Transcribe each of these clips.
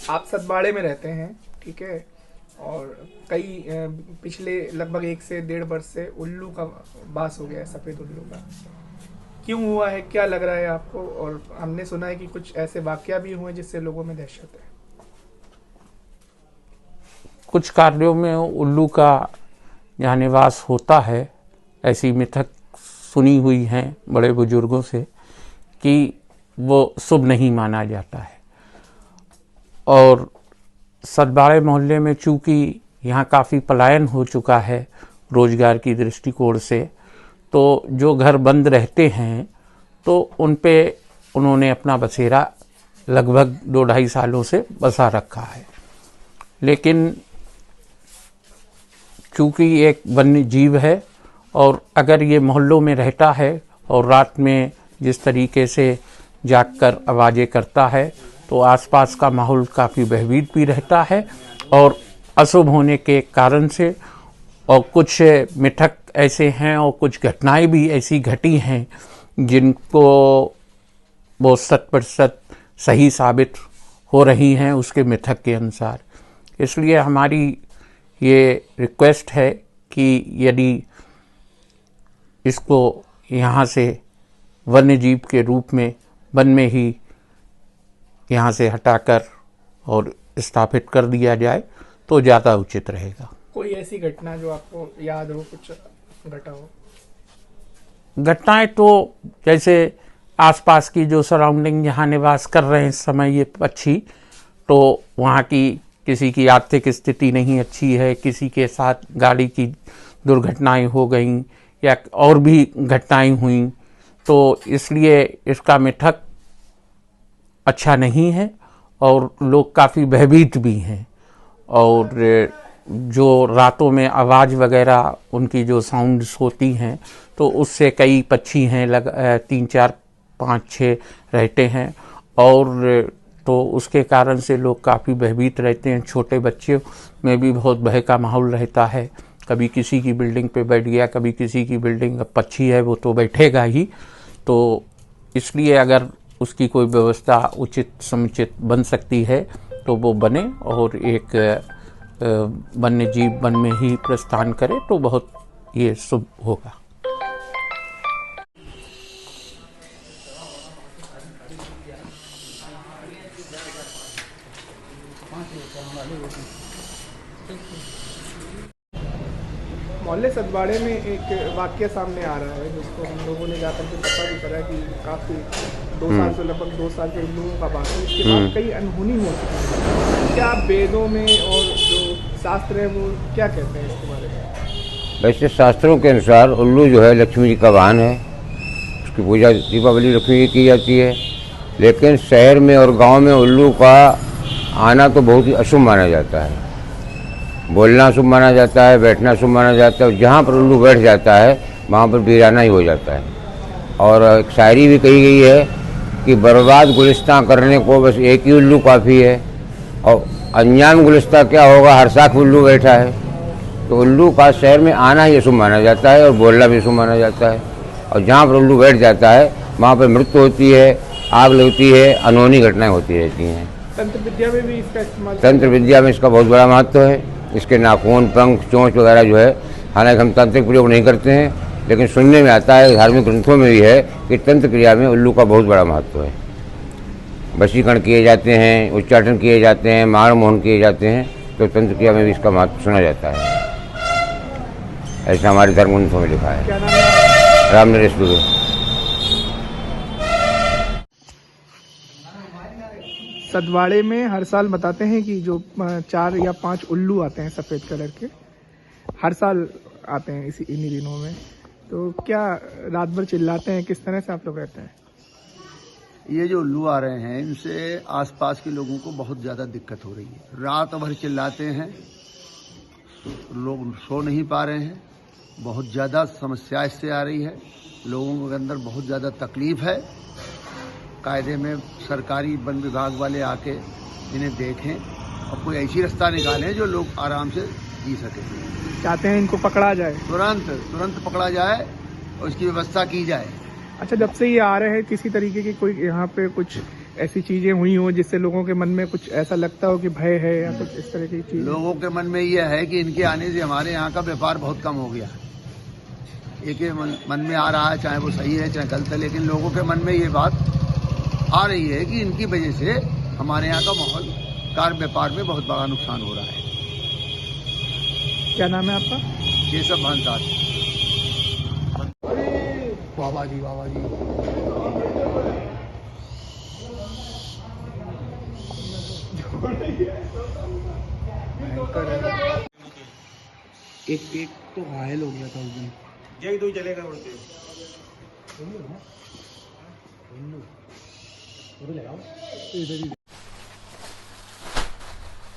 आप सतबाड़े में रहते हैं, ठीक है, और कई पिछले लगभग 1 से 1.5 वर्ष से उल्लू का बास हो गया है, सफ़ेद उल्लू का। क्यों हुआ है, क्या लग रहा है आपको? और हमने सुना है कि कुछ ऐसे वाकया भी हुए जिससे लोगों में दहशत है। कुछ कार्यों में उल्लू का यहाँ निवास होता है, ऐसी मिथक सुनी हुई हैं बड़े बुजुर्गों से कि वो शुभ नहीं माना जाता है। और सतबाड़े मोहल्ले में चूँकि यहाँ काफ़ी पलायन हो चुका है रोजगार की दृष्टिकोण से, तो जो घर बंद रहते हैं तो उन पे उन्होंने अपना बसेरा लगभग 2-2.5 सालों से बसा रखा है। लेकिन चूँकि एक वन्य जीव है और अगर ये मोहल्लों में रहता है और रात में जिस तरीके से जागकर आवाज़ें करता है तो आसपास का माहौल काफ़ी भयभीत भी रहता है। और अशुभ होने के कारण से और कुछ मिथक ऐसे हैं और कुछ घटनाएं भी ऐसी घटी हैं जिनको वो 100% सही साबित हो रही हैं उसके मिथक के अनुसार। इसलिए हमारी ये रिक्वेस्ट है कि यदि इसको यहाँ से वन्य जीव के रूप में वन में ही यहाँ से हटाकर और स्थापित कर दिया जाए तो ज़्यादा उचित रहेगा। कोई ऐसी घटना जो आपको याद हो, कुछ घटा हो? घटनाएं तो जैसे आसपास की जो सराउंडिंग जहाँ निवास कर रहे हैं इस समय ये पक्षी, तो वहाँ की किसी की आर्थिक स्थिति नहीं अच्छी है, किसी के साथ गाड़ी की दुर्घटनाएं हो गई या और भी घटनाएं हुई, तो इसलिए इसका मिथक अच्छा नहीं है और लोग काफ़ी भयभीत भी हैं। और जो रातों में आवाज़ वगैरह उनकी जो साउंड्स होती हैं तो उससे कई पक्षी हैं 3, 4, 5, 6 रहते हैं और तो उसके कारण से लोग काफ़ी भयभीत रहते हैं। छोटे बच्चे में भी बहुत भय का माहौल रहता है, कभी किसी की बिल्डिंग पे बैठ गया, कभी किसी की बिल्डिंग, अब पक्षी है वो तो बैठेगा ही। तो इसलिए अगर उसकी कोई व्यवस्था उचित समुचित बन सकती है तो वो बने और एक वन्य जीव वन में ही प्रस्थान करे तो बहुत ये शुभ होगा। मोहल्ले सतबाड़े में एक वाकया सामने आ रहा है जिसको हम लोगों ने जाकर के पता भी करा कि काफ़ी 2 साल से लगभग 2 साल के लोगों का बाकी है। इसके बाद कई अनहोनी हो चुकी है। क्या वेदों में और जो शास्त्र है वो क्या कहते हैं इसके बारे में? वैसे शास्त्रों के अनुसार उल्लू जो है लक्ष्मी जी का वाहन है, उसकी पूजा दीपावली लक्ष्मी जी की जाती है। लेकिन शहर में और गांव में उल्लू का आना तो बहुत ही अशुभ माना जाता है। बोलना शुभ माना जाता है, बैठना शुभ माना जाता है। जहाँ पर उल्लू बैठ जाता है वहाँ पर वीराना ही हो जाता है। और एक शायरी भी कही गई है कि बर्बाद गुलिस्तां करने को बस एक ही उल्लू काफ़ी है, और अनजान गुलिस्तां क्या होगा, हर साख उल्लू बैठा है। तो उल्लू का शहर में आना ही शुभ माना जाता है और बोलना भी शुभ माना जाता है। और जहाँ पर उल्लू बैठ जाता है वहाँ पर मृत्यु होती है, आग लगती है, अनहोनी घटनाएँ होती रहती हैं। तंत्र विद्या में भी इसका इस्तेमाल, तंत्र विद्या में इसका बहुत बड़ा महत्व है। इसके नाखून, पंख, चोंच वगैरह जो है, हालांकि हम तांत्रिक प्रयोग नहीं करते हैं लेकिन सुनने में आता है, धार्मिक ग्रंथों में भी है कि तंत्र क्रिया में उल्लू का बहुत बड़ा महत्व है। वशीकरण किए जाते हैं, उच्चाटन किए जाते हैं, मार मोहन किए जाते हैं, तो तंत्र क्रिया में भी इसका महत्व सुना जाता है। ऐसा हमारे धर्म ग्रंथों में लिखा है। क्या नाम है? राम नरेश दुबे। सतबाड़े में हर साल बताते हैं कि जो 4 या 5 उल्लू आते हैं सफ़ेद कलर के, हर साल आते हैं इन्हीं दिनों में। तो क्या रात भर चिल्लाते हैं? किस तरह से आप लोग रहते हैं? ये जो उल्लू आ रहे हैं इनसे आसपास के लोगों को बहुत ज़्यादा दिक्कत हो रही है। रात भर चिल्लाते हैं, लोग सो नहीं पा रहे हैं, बहुत ज़्यादा समस्या इससे आ रही है। लोगों के अंदर बहुत ज़्यादा तकलीफ़ है। कायदे में सरकारी वन विभाग वाले आके इन्हें देखें और कोई ऐसी रास्ता निकालें जो लोग आराम से जी सकें। चाहते हैं इनको पकड़ा जाए, तुरंत पकड़ा जाए और इसकी व्यवस्था की जाए। अच्छा, जब से ये आ रहे हैं किसी तरीके की कोई यहाँ पे कुछ ऐसी चीजें हुई हो जिससे लोगों के मन में कुछ ऐसा लगता हो कि भय है या कुछ इस तरह की चीज? लोगों के मन में यह है कि इनके आने से हमारे यहाँ का व्यापार बहुत कम हो गया है। एक मन में आ रहा है, चाहे वो सही है चाहे गलत है, लेकिन लोगों के मन में ये बात आ रही है कि इनकी वजह से हमारे यहाँ का माहौल कार व्यापार में बहुत बड़ा नुकसान हो रहा है। क्या नाम है आपका? ये सब भानसार बाबा जी एक तो घायल हो गया था उस दिन। जय दो चलेगा उड़ते।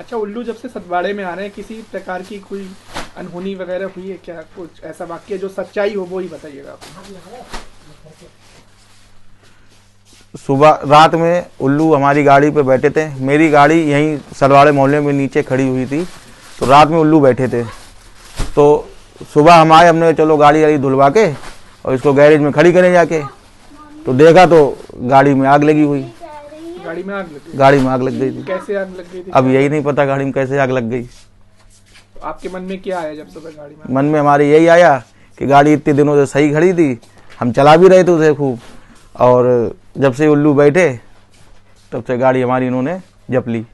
अच्छा, उल्लू जब से सतवाड़े में आ रहे हैं, किसी प्रकार की कोई अनहोनी वगैरह हुई है क्या? कुछ ऐसा वाक्य जो सच्चाई हो वो ही बताइएगा। सुबह रात में उल्लू हमारी गाड़ी पे बैठे थे। मेरी गाड़ी यहीं सलवाड़े मोहल्ले में नीचे खड़ी हुई थी, तो रात में उल्लू बैठे थे। तो सुबह हम आए, हमने चलो गाड़ी धुलवा के और इसको गैरेज में खड़ी करें जाके, तो देखा तो गाड़ी में आग लगी हुई। गाड़ी में आग लग गई? गाड़ी में आग लग गई थी। कैसे आग लग गई थी? अब यही नहीं पता गाड़ी में कैसे आग लग गई। तो आपके मन में क्या आया जब सुबह गाड़ी में? मन में हमारे यही आया कि गाड़ी इतने दिनों से सही खड़ी थी, हम चला भी रहे थे उसे खूब, और जब से उल्लू बैठे तब से गाड़ी हमारी इन्होंने जप ली।